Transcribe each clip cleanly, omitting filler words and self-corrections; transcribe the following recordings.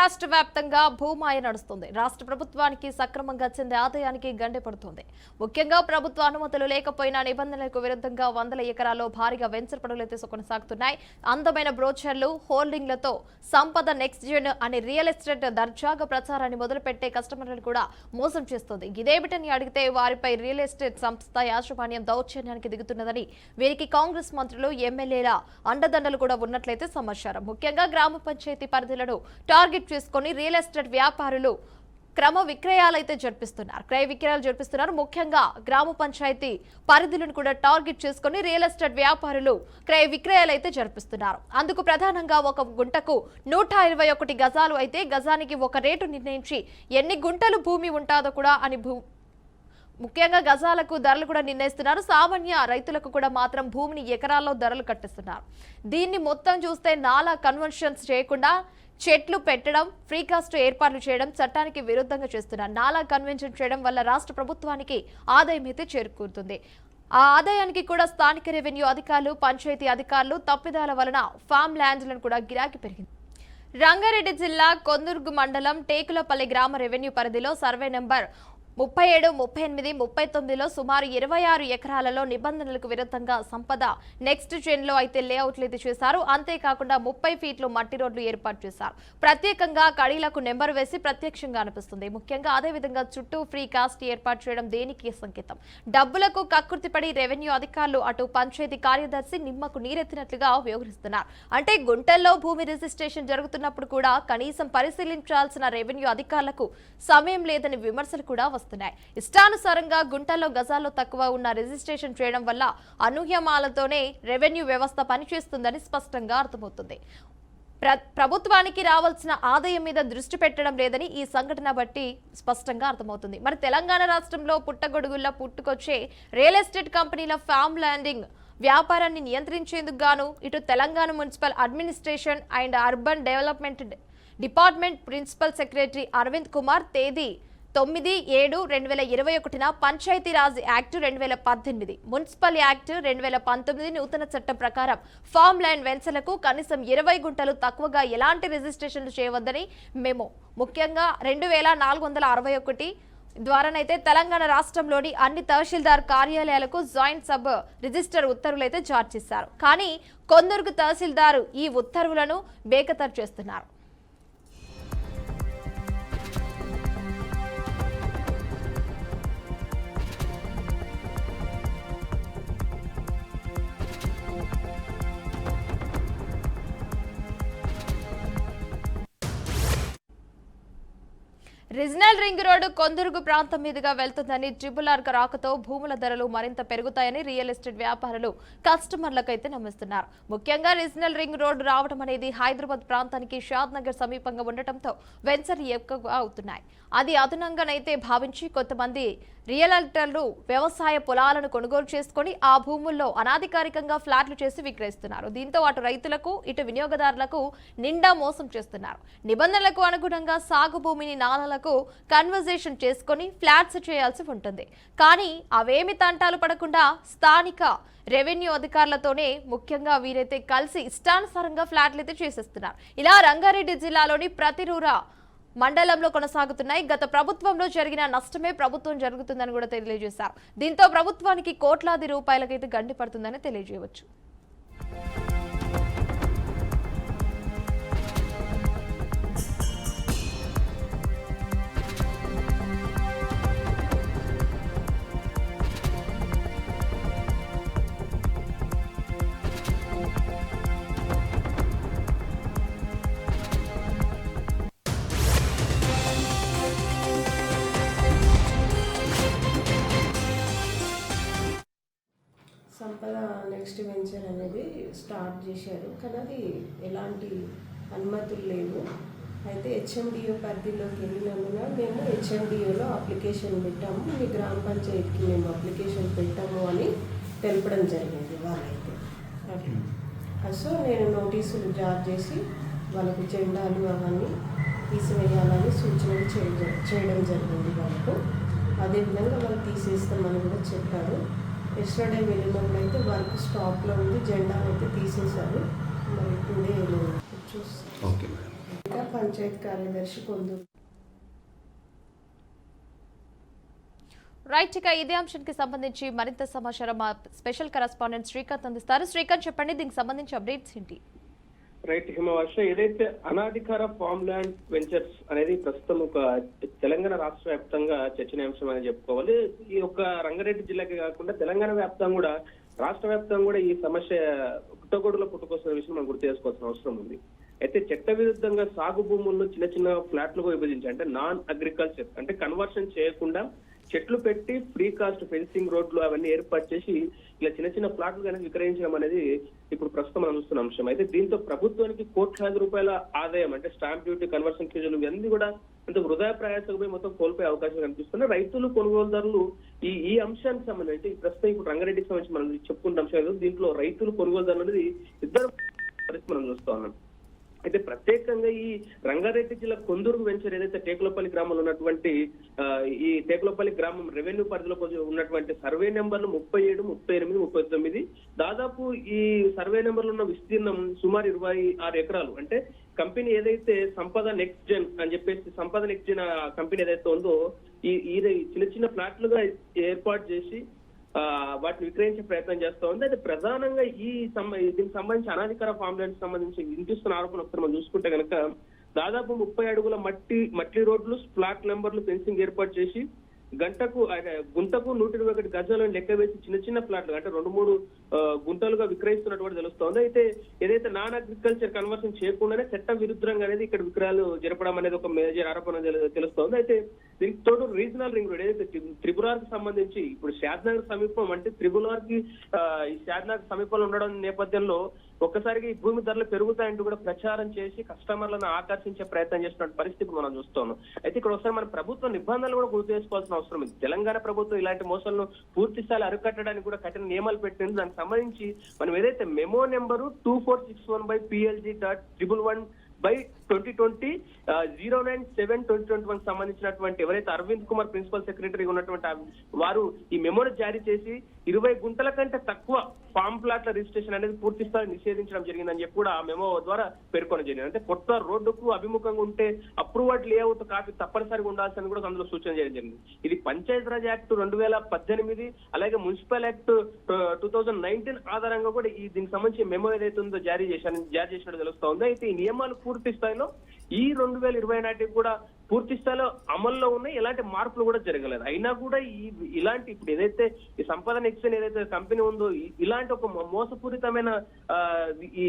రాష్ట్ర వ్యాప్తంగా భూమాయ నడుస్తుంది. రాష్ట్ర ప్రభుత్వానికి సక్రమంగా చెందే ఆదాయానికి గండి పడుతుంది. ముఖ్యంగా ప్రభుత్వ అనుమతులు లేకపోయినా నిబంధనలకు విరుద్ధంగా వందల ఎకరాల్లో భారీగా వెంచర్ పనులైతే కొనసాగుతున్నాయి. అందమైన బ్రోచర్లు, హోల్డింగ్లతో సంపద నెక్స్ట్ జన్ అనే రియల్ ఎస్టేట్ దర్జాగా ప్రచారాన్ని మొదలుపెట్టే కస్టమర్లను కూడా మోసం చేస్తుంది. ఇదేమిటని అడిగితే వారిపై రియల్ ఎస్టేట్ సంస్థ యాజమాన్యం దౌర్జన్యానికి దిగుతున్నదని, వీరికి కాంగ్రెస్ మంత్రులు, ఎమ్మెల్యేల అండదండలు కూడా ఉన్నట్లయితే సమాచారం. ముఖ్యంగా గ్రామ పంచాయతీ పరిధులను టార్గెట్ చేసుకుని రియల్ ఎస్టేట్ వ్యాపారులు క్రయ విక్రయాలు జరిపిస్తున్నారు. ముఖ్యంగా గ్రామ పంచాయతీ పరిధులను కూడా టార్గెట్ చేసుకుని రియల్ ఎస్టేట్ వ్యాపారులు క్రయ విక్రయాలు అయితే జరిపిస్తున్నారు. అందుకు ప్రధానంగా ఒక గుంటకు 121 గజాలు అయితే గజానికి ఒక రేటు నిర్ణయించి ఎన్ని గుంటలు భూమి ఉంటుందో కూడా అని ముఖ్యంగా గజాలకు ధరలు కూడా నిర్ణయిస్తున్నారు. సామాన్య రైతులకు కూడా మాత్రం భూమిని ఎకరాల్లో ధరలు కట్టిస్తున్నారు. దీన్ని మొత్తం చూస్తే నాలా కన్వర్షన్స్ చేయకుండా చెట్లు పెట్టడం, ఫ్రీకాస్ట్ ఏర్పాట్లు చేయడం చట్టానికి విరుద్ధంగా చేస్తున్నారు. నాలా కన్వెన్షన్ చేయడం వల్ల రాష్ట్ర ప్రభుత్వానికి ఆదాయం అయితే చేరుకుంటుంది. ఆ ఆదాయానికి కూడా స్థానిక రెవెన్యూ అధికారులు, పంచాయతీ అధికారులు తప్పిదాల వలన ఫామ్ ల్యాండ్లను కూడా గిరాకీ పెరిగింది. రంగారెడ్డి జిల్లా కొందుర్గు మండలం టేకులపల్లి గ్రామ రెవెన్యూ పరిధిలో సర్వే నెంబర్ 37, 38, 39లో సుమారు 26 ఎకరాలలో నిబంధనలకు విరుద్ధంగా సంపద నెక్స్ట్ జెన్లో అయితే లేఅవుట్లు అయితే చేశారు. అంతేకాకుండా 30 ఫీట్లు మట్టి రోడ్లు ఏర్పాటు చేశారు. ప్రత్యేకంగా కడీలకు నెంబర్ వేసి ప్రత్యక్షంగా అనిపిస్తుంది. ముఖ్యంగా అదేవిధంగా చుట్టూ ఫ్రీ కాస్ట్ ఏర్పాటు చేయడం దేనికి సంకేతం? డబ్బులకు కక్కుర్తిపడి రెవెన్యూ అధికారులు అటు పంచాయతీ కార్యదర్శి నిమ్మకు నీరెత్తినట్లుగా వ్యవహరిస్తున్నారు. అంటే గుంటల్లో భూమి రిజిస్ట్రేషన్ జరుగుతున్నప్పుడు కూడా కనీసం పరిశీలించాల్సిన రెవెన్యూ అధికారులకు సమయం లేదని విమర్శలు కూడా వస్తున్నాయి. ఇష్టానుసారంగా గుంటల్లో గజాల్లో తక్కువ ఉన్న రిజిస్ట్రేషన్ చేయడం వల్ల అనూహ్యమాలతోనే రెవెన్యూ వ్యవస్థ పనిచేస్తుందని స్పష్టంగా అర్థమవుతుంది. ప్రభుత్వానికి రావాల్సిన ఆదాయం మీద దృష్టి పెట్టడం లేదని ఈ సంఘటన బట్టి స్పష్టంగా అర్థమవుతుంది. మరి తెలంగాణ రాష్ట్రంలో పుట్టగొడుగుల్లా పుట్టుకొచ్చే రియల్ ఎస్టేట్ కంపెనీల ఫామ్ ల్యాండింగ్ వ్యాపారాన్ని నియంత్రించేందుకు గాను ఇటు Telangana municipal administration and urban development department principal secretary Aravind Kumar తేదీ 9/7/2021 పంచాయతీరాజ్ యాక్ట్ 2018, మున్సిపల్ యాక్ట్ 2019 నూతన చట్టం ప్రకారం ఫామ్ ల్యాండ్ వెంచర్లకు కనీసం 20 గుంటలు తక్కువగా ఎలాంటి రిజిస్ట్రేషన్లు చేయవద్దని మేము ముఖ్యంగా 2461 ద్వారానైతే తెలంగాణ రాష్ట్రంలోని అన్ని తహసీల్దార్ కార్యాలయాలకు జాయింట్ సబ్ రిజిస్టర్ ఉత్తర్వులు అయితే జారీ చేశారు. కానీ కొందరు తహసీల్దారు ఈ ఉత్తర్వులను బేఖతరు చేస్తున్నారు. రీజనల్ రింగ్ రోడ్డు కొందుర్గు ప్రాంతం మీదుగా వెళ్తుందని ట్రిబుల్-ఆర్ రాకతో భూముల ధరలు మరింత పెరుగుతాయని రియల్ ఎస్టేట్ వ్యాపారులు కస్టమర్లకు అయితే నమ్మిస్తున్నారు. ముఖ్యంగా రీజనల్ రింగ్ రోడ్డు రావడం అనేది హైదరాబాద్ ప్రాంతానికి షాద్ నగర్ సమీపంగా ఉండటంతో వెంచర్లు ఎక్కువగా అవుతున్నాయి. అది అదనంగానైతే భావించి కొంతమంది రియల్టర్లు వ్యవసాయ పొలాలను కొనుగోలు చేసుకుని ఆ భూముల్లో అనాధికారికంగా ఫ్లాట్లు చేసి విక్రయిస్తున్నారు. దీంతో అటు రైతులకు ఇటు వినియోగదారులకు నిండా మోసం చేస్తున్నారు. నిబంధనలకు అనుగుణంగా సాగు భూమిని నాలాలకు కన్వర్జేషన్ చేసుకుని ఫ్లాట్స్ చేయాల్సి ఉంటుంది. కానీ అవేమి తంటాలు పడకుండా స్థానిక రెవెన్యూ అధికారులతోనే ముఖ్యంగా వీరైతే కలిసి ఇష్టానుసారంగా ఫ్లాట్లు అయితే చేసేస్తున్నారు. ఇలా రంగారెడ్డి జిల్లాలోని ప్రతిరూర మండలంలో కొనసాగుతున్నాయి. గత ప్రభుత్వంలో జరిగిన నష్టమే ప్రభుత్వం జరుగుతుందని కూడా తెలియజేశారు. దీంతో ప్రభుత్వానికి కోట్లాది రూపాయలకైతే గండి పడుతుందని తెలియజేయవచ్చు. సంపద నెక్స్ట్ వెంచర్ అనేది స్టార్ట్ చేశారు, కానీ అది ఎలాంటి అనుమతులు లేవు. అయితే హెచ్ఎండిఓ పరిధిలోకి వెళ్ళినందున మేము హెచ్ఎండిఓలో అప్లికేషన్ పెట్టాము. మీ గ్రామ పంచాయతీకి మేము అప్లికేషన్ పెట్టాము అని తెలపడం జరిగింది వాళ్ళైతే. సో నేను నోటీసులు జారీ చేసి వాళ్ళకు జెండాలు అవన్నీ తీసివేయాలని సూచనలు చేయడం జరిగింది వాళ్ళకు. అదేవిధంగా వాళ్ళు తీసేస్తామని కూడా చెప్పారు. ఎస్టర్డే వెళ్ళినప్పుడు అయితే వర్క్ స్టాప్లో ఉంది, జెండా అయితే తీసేశారు. మరి టుడే చూస్తాను. Okay madam. ఇంకా పంచాయత్ కార్యదర్శి కొందరు. రైట్, ఇక ఇదే అంశానికి సంబంధించి మరింత సమాచారం మా స్పెషల్ కరెస్పాండెంట్ శ్రీకాంత్ అందిస్తారు. శ్రీకాంత్, చెప్పండి, దీనికి సంబంధించి అప్డేట్స్ ఏంటి? రైట్ హిమవర్ష, ఏదైతే అనాధికార ఫామ్ ల్యాండ్ వెంచర్స్ అనేది ప్రస్తుతం ఒక తెలంగాణ రాష్ట్ర వ్యాప్తంగా చర్చనీయాంశం అని చెప్పుకోవాలి. ఈ యొక్క రంగారెడ్డి జిల్లాకి కాకుండా తెలంగాణ వ్యాప్తంగా కూడా రాష్ట్ర వ్యాప్తంగా కూడా ఈ సమస్య పుట్టగొడుగులో పుట్టుకొస్తున్న విషయం మనం గుర్తు చేసుకోవాల్సిన అవసరం ఉంది. అయితే చట్ట విరుద్ధంగా సాగు భూములను చిన్న చిన్న ఫ్లాట్లుగా విభజించి, అంటే నాన్ అగ్రికల్చర్ అంటే కన్వర్షన్ చేయకుండా చెట్లు పెట్టి ఫ్రీ కాస్ట్ ఫెన్సింగ్ రోడ్లు అవన్నీ ఏర్పాటు చేసి ఇలా చిన్న చిన్న ఫ్లాట్లు కనుక విక్రయించడం అనేది ఇప్పుడు ప్రస్తుతం మనం చూస్తున్న అంశం. అయితే దీంతో ప్రభుత్వానికి కోట్లాది రూపాయల ఆదాయం, అంటే స్టాంప్ డ్యూటీ, కన్వర్షన్ ఫీజులు ఇవన్నీ కూడా అంటే వృధా ప్రయాసకు పోయి మొత్తం కోల్పోయే అవకాశం కనిపిస్తున్నాయి. రైతులు, కొనుగోలుదారులు ఈ అంశానికి సంబంధించి ప్రస్తుతం ఇప్పుడు రంగారెడ్డికి సంబంధించి మనం చెప్పుకున్న అంశం, దీంట్లో రైతులు, కొనుగోలుదారులు అనేది ఇద్దరు పరిస్థితి మనం చూస్తా ఉన్నాం. అయితే ప్రత్యేకంగా ఈ రంగారెడ్డి జిల్లా కొందూరు వెంచర్ ఏదైతే టేకులపల్లి గ్రామంలో ఉన్నటువంటి ఈ టేకులపల్లి గ్రామం రెవెన్యూ పరిధిలో ఉన్నటువంటి సర్వే నెంబర్లు 37, 38, 39, దాదాపు ఈ సర్వే నెంబర్లు ఉన్న విస్తీర్ణం సుమారు 26 ఎకరాలు. అంటే కంపెనీ ఏదైతే సంపద నెక్స్ట్ జెన్ అని చెప్పేసి సంపద నెక్స్ట్ జెన్ కంపెనీ ఏదైతే ఉందో ఈ చిన్న చిన్న ఫ్లాట్లుగా ఏర్పాటు చేసి వాటిని విక్రయించే ప్రయత్నం చేస్తా ఉంది. అయితే ప్రధానంగా దీనికి సంబంధించి అనాధికార ఫామ్ ల్యాండ్ సంబంధించి వినిపిస్తున్న ఆరోపణ ఒకసారి మనం చూసుకుంటే కనుక దాదాపు 30 అడుగుల మట్టి రోడ్లు, ఫ్లాట్ నెంబర్లు, ఫెన్సింగ్ ఏర్పాటు చేసి గుంటకు 121 గజాలను లెక్క వేసి చిన్న చిన్న ఫ్లాట్లు అంటే 2-3 గుంటలుగా విక్రయిస్తున్నటువంటి తెలుస్తోంది. అయితే ఏదైతే నాన్ అగ్రికల్చర్ కన్వర్షన్ చేయకుండానే చట్ట విరుద్ధంగా అనేది ఇక్కడ విక్రయాలు జరపడం అనేది ఒక మేజర్ ఆరోపణ తెలుస్తోంది. అయితే దీనికి తోడు రీజనల్ రింగ్ రోడ్ ఏదైతే త్రిపురార్ కి సంబంధించి ఇప్పుడు షాద్నగర్ సమీపం, అంటే త్రిపురార్ కి ఈ షాద్నగర్ సమీపంలో ఉండడం నేపథ్యంలో ఒక్కసారిగా ఈ భూమి ధరలు పెరుగుతాయంటూ కూడా ప్రచారం చేసి కస్టమర్లను ఆకర్షించే ప్రయత్నం చేస్తున్న పరిస్థితి మనం చూస్తున్నాం. అయితే ఇక్కడ ఒకసారి మన ప్రభుత్వ నిబంధనలు కూడా గుర్తు చేసుకోవాల్సిన అవసరం ఉంది. తెలంగాణ ప్రభుత్వం ఇలాంటి మోసాలను పూర్తి స్థాయి అరికట్టడానికి కూడా కఠిన నియమాలు పెట్టింది. దానికి సంబంధించి మనం ఏదైతే మెమో నెంబరు 2461/PLG.111/2020 097/2021 సంబంధించినటువంటి ఎవరైతే అరవింద్ కుమార్ ప్రిన్సిపల్ సెక్రటరీ ఉన్నటువంటి వారు ఈ మెమోను జారీ చేసి 20 గుంటల కంటే తక్కువ ఫామ్ ప్లాట్ల రిజిస్ట్రేషన్ అనేది పూర్తి స్థాయి నిషేధించడం జరిగిందని చెప్పి కూడా ఆ మెమో ద్వారా పేర్కొనడం జరిగింది. అంటే కొత్త రోడ్డుకు అభిముఖంగా ఉంటే అప్రూవ్డ్ లేఅవుట్ కాపీ తప్పనిసరిగా ఉండాల్సింది కూడా అందులో సూచన చేయడం జరిగింది. ఇది పంచాయతీరాజ్ యాక్ట్ 2018 అలాగే మున్సిపల్ యాక్ట్ 2019 ఆధారంగా కూడా దీనికి సంబంధించి మెమో ఏదైతే ఉందో జారీ చేసినట్టు తెలుస్తా ఉంది. అయితే ఈ నియమాలు పూర్తి స్థాయిలో ఈ 2020 నాటికి కూడా పూర్తి స్థాయిలో అమల్లో ఉన్నాయి, ఎలాంటి మార్పులు కూడా జరగలేదు. అయినా కూడా ఇలాంటి ఇప్పుడు ఏదైతే ఈ సంపద నెక్సన్ ఏదైతే కంపెనీ ఉందో ఇలాంటి ఒక మోసపూరితమైన ఈ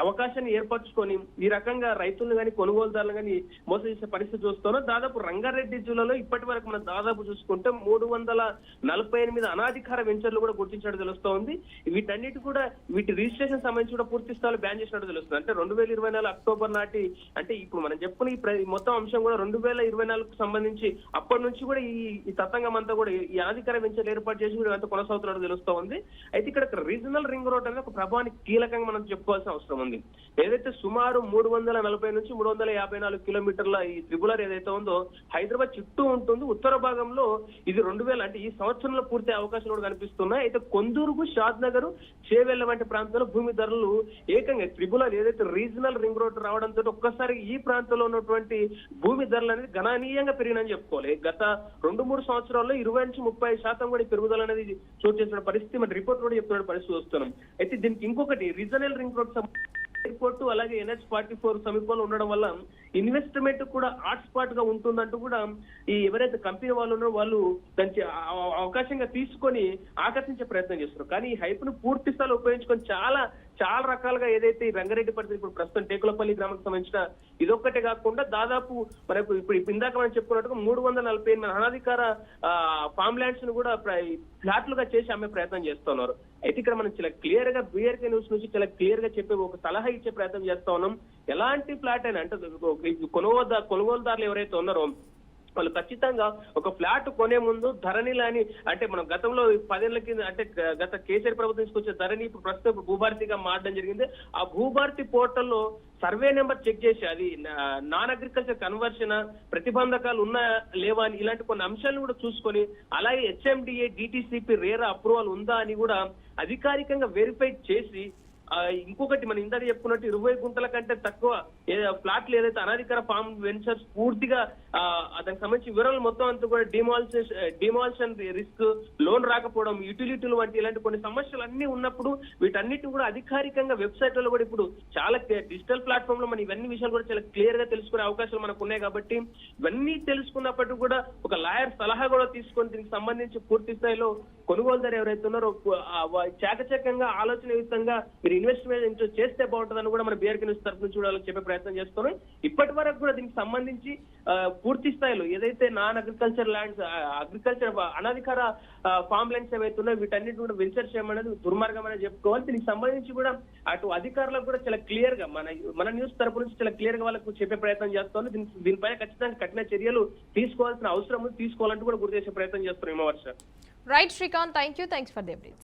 అవకాశాన్ని ఏర్పరచుకొని ఈ రకంగా రైతులను కానీ కొనుగోలుదారులు కానీ మోసం చేసే పరిస్థితి చూస్తున్నాం. దాదాపు రంగారెడ్డి జిల్లాలో ఇప్పటి వరకు మనం దాదాపు చూసుకుంటే 348 అనాధికార వెంచర్లు కూడా గుర్తించినట్టు తెలుస్తోంది. వీటి రిజిస్ట్రేషన్ సంబంధించి కూడా పూర్తి స్థాయిలో బ్యాన్ చేసినట్టు తెలుస్తుంది. అంటే 2024 అక్టోబర్ నాటి, అంటే ఇప్పుడు మనం చెప్పుకున్న ఈ మొత్తం అంశం కూడా 2024కు సంబంధించి అప్పటి నుంచి కూడా ఈ తతంగం అంతా కూడా ఈ అనాధికార వెంచర్లు ఏర్పాటు చేసి కూడా అంతా కొనసాగుతున్నట్టు తెలుస్తూ ఉంది. అయితే ఇక్కడ రీజనల్ రింగ్ రోడ్ అనేది ఒక ప్రభావానికి కీలకంగా మనం చెప్పుకోవాల్సిన అవసరం ఉంది. ఏదైతే సుమారు 340 నుంచి 354 కిలోమీటర్ల ఈ త్రిపులార్ ఏదైతే ఉందో హైదరాబాద్ చుట్టూ ఉంటుంది. ఉత్తర భాగంలో ఇది 2000 అంటే ఈ సంవత్సరంలో పూర్తి అవకాశాలు కూడా కనిపిస్తున్నాయి. అయితే కొందూరుకు, షాద్నగర్, చేవెళ్ల వంటి ప్రాంతాల్లో భూమి ధరలు ఏకంగా త్రిపులార్ ఏదైతే రీజనల్ రింగ్ రోడ్ రావడంతో ఒక్కసారి ఈ ప్రాంతంలో ఉన్నటువంటి భూమి ధరలు అనేది గణనీయంగా పెరిగినని చెప్పుకోవాలి. గత 2-3 సంవత్సరాల్లో 20-30% కూడా పెరుగుదల అనేది చోటు చేసిన పరిస్థితి మన రిపోర్ట్ కూడా చెప్తున్న పరిస్థితి వస్తున్నాం. అయితే దీనికి ఇంకొకటి రీజనల్ రింగ్ రోడ్ ఎయిర్పోర్ట్ అలాగే NH-44 సమీపంలో ఉండడం వల్ల ఇన్వెస్ట్మెంట్ కూడా హాట్ స్పాట్ గా ఉంటుందంటూ కూడా ఈ ఎవరైతే కంపెనీ వాళ్ళు ఉన్నారో వాళ్ళు దానికి అవకాశంగా తీసుకొని ఆకర్షించే ప్రయత్నం చేస్తారు. కానీ ఈ హైప్ ను పూర్తి స్థాయిలో ఉపయోగించుకొని చాలా రకాలుగా ఏదైతే ఈ రంగారెడ్డి పరిస్థితి ఇప్పుడు ప్రస్తుతం టేకులపల్లి గ్రామానికి సంబంధించిన ఇదొక్కటే కాకుండా దాదాపు మనకు ఇప్పుడు ఇందాక మనం చెప్పుకున్నట్టుగా 348 అనాధికార ఫామ్ ల్యాండ్స్ ను కూడా ఫ్లాట్లుగా చేసి అమ్మే ప్రయత్నం చేస్తున్నారు. అయితే ఇక్కడ మనం చాలా క్లియర్ గా BRK న్యూస్ నుంచి చాలా క్లియర్ గా చెప్పే ఒక సలహా ఇచ్చే ప్రయత్నం చేస్తా ఉన్నాం. ఎలాంటి ఫ్లాట్ అయినా అంటే కొనుగోలుదారులు ఎవరైతే ఉన్నారో వాళ్ళు ఖచ్చితంగా ఒక ఫ్లాట్ కొనే ముందు ధరణిలని, అంటే మనం గతంలో 10 ఏళ్ల కింద అంటే గత కేసీఆర్ ప్రభుత్వం తీసుకొచ్చే ధరణి ఇప్పుడు ప్రస్తుతం భూభారతిగా మారడం జరిగింది. ఆ భూభారతి పోర్టల్లో సర్వే నెంబర్ చెక్ చేసి అది నాన్ అగ్రికల్చర్ కన్వర్షన్ ప్రతిబంధకాలు ఉన్నాయా లేవా అని ఇలాంటి కొన్ని అంశాలను కూడా చూసుకొని అలాగే HMDA DTCP రేరా అప్రూవల్ ఉందా అని కూడా అధికారికంగా వెరిఫై చేసి ఇంకొకటి మనం ఇందాక చెప్పుకున్నట్టు 20 గుంటల కంటే తక్కువ ఫ్లాట్లు ఏదైతే అనాధికార ఫామ్ వెంచర్స్ పూర్తిగా దానికి సంబంధించి వివరాలు మొత్తం అంతా కూడా డిమాలిషన్ రిస్క్, లోన్ రాకపోవడం, యూటిలిటీలు వంటి ఇలాంటి కొన్ని సమస్యలు అన్ని ఉన్నప్పుడు వీటన్నిటిని కూడా అధికారికంగా వెబ్సైట్లలో కూడా ఇప్పుడు చాలా డిజిటల్ ప్లాట్ఫామ్ లో మనం ఇవన్నీ విషయాలు కూడా చాలా క్లియర్ గా తెలుసుకునే అవకాశాలు మనకు ఉన్నాయి. కాబట్టి ఇవన్నీ తెలుసుకున్నప్పటికీ కూడా ఒక లాయర్ సలహా కూడా తీసుకొని దీనికి సంబంధించి పూర్తి స్థాయిలో కొనుగోలుదారు ఎవరైతే ఉన్నారో చాకచక్యంగా ఆలోచనయుక్తంగా మీరు ఇన్వెస్ట్మెంట్ చేస్తే బాగుంటుందని కూడా మన బీఆర్కే న్యూస్ తరఫు నుంచి కూడా చెప్పే ప్రయత్నం చేస్తున్నాం. ఇప్పటి వరకు కూడా దీనికి సంబంధించి పూర్తి స్థాయిలో ఏదైతే నాన్ అగ్రికల్చర్ ల్యాండ్స్, అగ్రికల్చర్ అనాధికార ఫామ్ ల్యాండ్స్ ఏవైతే ఉన్నాయో వీటన్నిటి కూడా వెంచర్ చేయమనేది దుర్మార్గం అనేది చెప్పుకోవాలి. దీనికి సంబంధించి కూడా అటు అధికారులకు కూడా చాలా క్లియర్ గా మన న్యూస్ తరపు నుంచి చాలా క్లియర్ గా వాళ్ళకు చెప్పే ప్రయత్నం చేస్తాను. దీనిపైన ఖచ్చితంగా కఠిన చర్యలు తీసుకోవాల్సిన అవసరం తీసుకోవాలంటూ కూడా గుర్తు చేసే ప్రయత్నం చేస్తున్నాం. హిమవర్ష. Right Srikanth, thanks for the updates.